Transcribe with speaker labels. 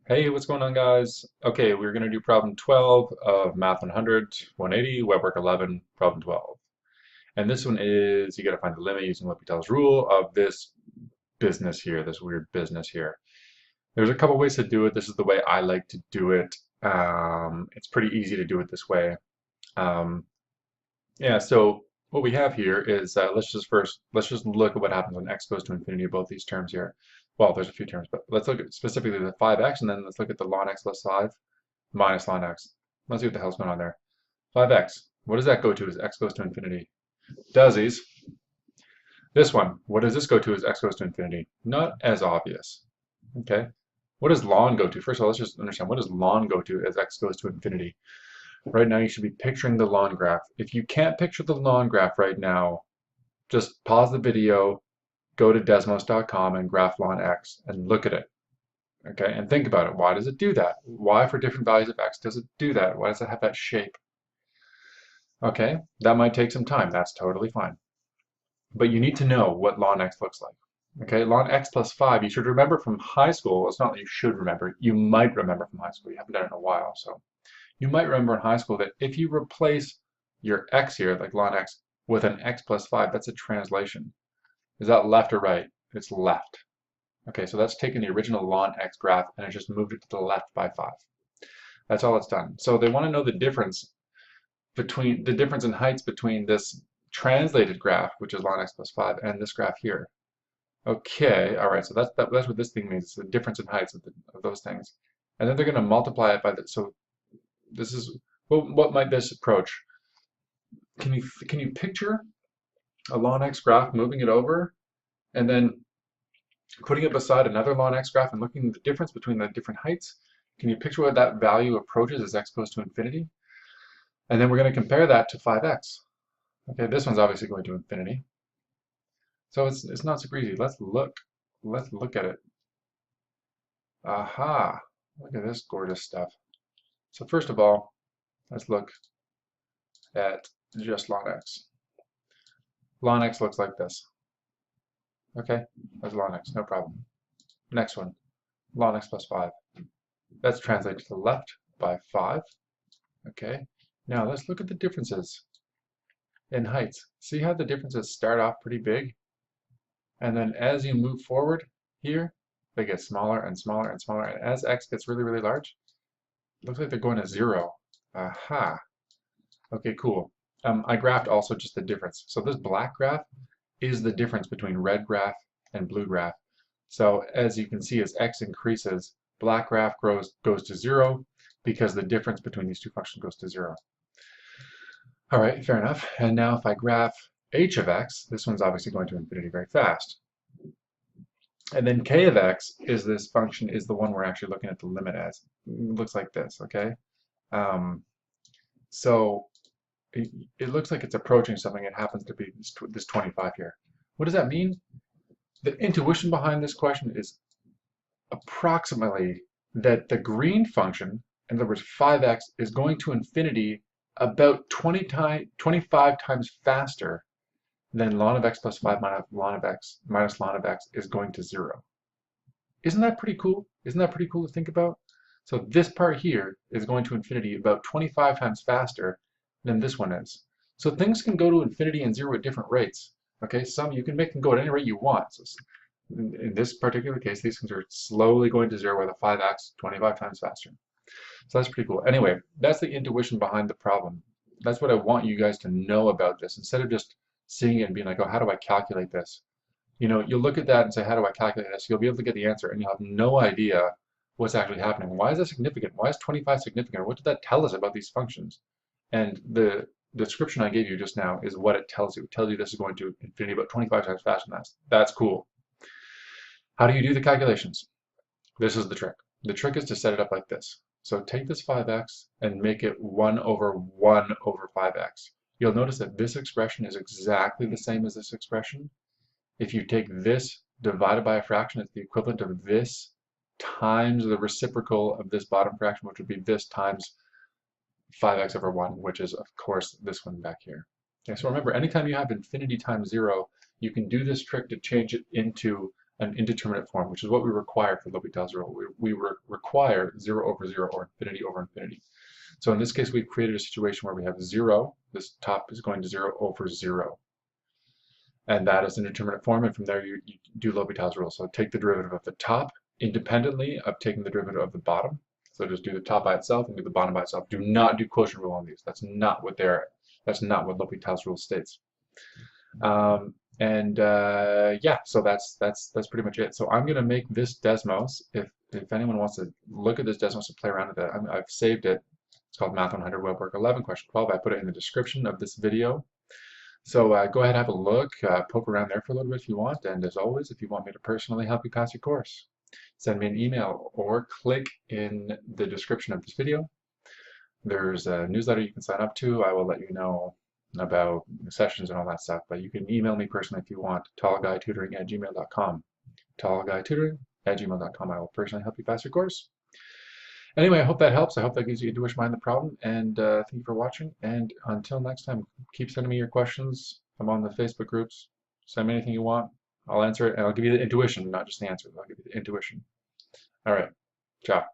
Speaker 1: Hey, what's going on, guys? Okay, we're going to do problem 12 of Math 100, 180, Web Work 11, problem 12. And this one is you got to find the limit using L'Hopital's rule of this business here, this weird business here. There's a couple ways to do it. This is the way I like to do it. It's pretty easy to do it this way. Um, yeah, so what we have here is let's just look at what happens when x goes to infinity of both these terms here. Well, there's a few terms, but let's look at specifically the 5x, and then let's look at the ln x plus 5 minus ln x. Let's see what the hell's going on there. 5x, what does that go to as x goes to infinity? Dozsies. This one, what does this go to as x goes to infinity? Not as obvious. Okay. What does ln go to? First of all, let's just understand what does ln go to as x goes to infinity. Right now, you should be picturing the ln graph. If you can't picture the ln graph right now, just pause the video, go to DESMOS.com and graph ln x and look at it. Okay, and think about it. Why does it do that? Why, for different values of x, does it do that? Why does it have that shape? Okay, that might take some time. That's totally fine. But you need to know what ln x looks like. Okay, ln x plus 5, you should remember from high school. It's not that you should remember. You might remember from high school. You haven't done it in a while, so. You might remember in high school that if you replace your x here, like ln x, with an x plus 5, that's a translation. Is that left or right? It's left. Okay, so that's taken the original ln x graph and it's just moved it to the left by 5. That's all it's done. So they want to know the difference in heights between this translated graph, which is ln x plus 5, and this graph here. Okay, all right, so that's what this thing means, it's the difference in heights of those things. And then they're going to multiply it by the, so this is, well, what might this approach? Can you picture a ln x graph, moving it over, and then putting it beside another ln x graph and looking at the difference between the different heights? Can you picture what that value approaches as x goes to infinity? And then we're going to compare that to 5x. Okay, this one's obviously going to infinity. So it's not super easy. Let's look at it. Aha! Look at this gorgeous stuff. So first of all, let's look at just ln x. Ln x looks like this. Okay, that's ln x, no problem. Next one, ln x plus 5. That's translated to the left by 5. Okay, now let's look at the differences in heights. See how the differences start off pretty big? And then as you move forward here, they get smaller and smaller and smaller. And as x gets really, really large, it looks like they're going to 0. Aha. Okay, cool. I graphed also just the difference. So this black graph is the difference between red graph and blue graph. So as you can see, as x increases, black graph goes to 0 because the difference between these two functions goes to 0. All right, fair enough. And now if I graph h of x, this one's obviously going to infinity very fast. And then k of x is this function, is the one we're actually looking at the limit as. It looks like this, okay? So it looks like it's approaching something. It happens to be this 25 here. What does that mean? The intuition behind this question is approximately that the green function, in other words 5x, is going to infinity about 25 times faster than ln of x plus 5 minus ln of x is going to 0. Isn't that pretty cool? Isn't that pretty cool to think about? So this part here is going to infinity about 25 times faster than this one is. So things can go to infinity and 0 at different rates. Okay, some you can make them go at any rate you want. So in this particular case, these things are slowly going to 0 with a 5x 25 times faster. So that's pretty cool. Anyway, that's the intuition behind the problem. That's what I want you guys to know about this. Instead of just seeing it and being like, oh, how do I calculate this? You know, you'll look at that and say, how do I calculate this? You'll be able to get the answer and you'll have no idea what's actually happening. Why is that significant? Why is 25 significant? What did that tell us about these functions? And the description I gave you just now is what it tells you. It tells you this is going to infinity about 25 times faster than that. That's cool. How do you do the calculations? This is the trick. The trick is to set it up like this. So take this 5x and make it 1 over 1 over 5x. You'll notice that this expression is exactly the same as this expression. If you take this divided by a fraction, it's the equivalent of this times the reciprocal of this bottom fraction, which would be this times 5x over 1, which is, of course, this one back here. Okay, so remember, anytime you have infinity times 0, you can do this trick to change it into an indeterminate form, which is what we require for L'Hopital's rule. We require 0 over 0 or infinity over infinity. So in this case, we've created a situation where we have 0. This top is going to 0 over 0. And that is an indeterminate form, and from there you do L'Hopital's rule. So take the derivative of the top independently of taking the derivative of the bottom. So just do the top by itself and do the bottom by itself. Do not do quotient rule on these. That's not what L'Hopital's rule states. Yeah, so that's pretty much it. So I'm going to make this DESMOS. If anyone wants to look at this DESMOS and play around with it, I've saved it. It's called Math 100 Web Work 11 question 12. I put it in the description of this video. So go ahead and have a look, poke around there for a little bit if you want. And as always, if you want me to personally help you pass your course, send me an email or click in the description of this video. There's a newsletter you can sign up to. I will let you know about sessions and all that stuff, but you can email me personally if you want, tallguytutoring@gmail.com. tallguytutoring@gmail.com. I will personally help you pass your course. Anyway, I hope that helps. I hope that gives you a Jewish mind the problem, and thank you for watching. And until next time, keep sending me your questions. I'm on the Facebook groups. Send me anything you want. I'll answer it, and I'll give you the intuition, not just the answer. I'll give you the intuition. All right. Ciao.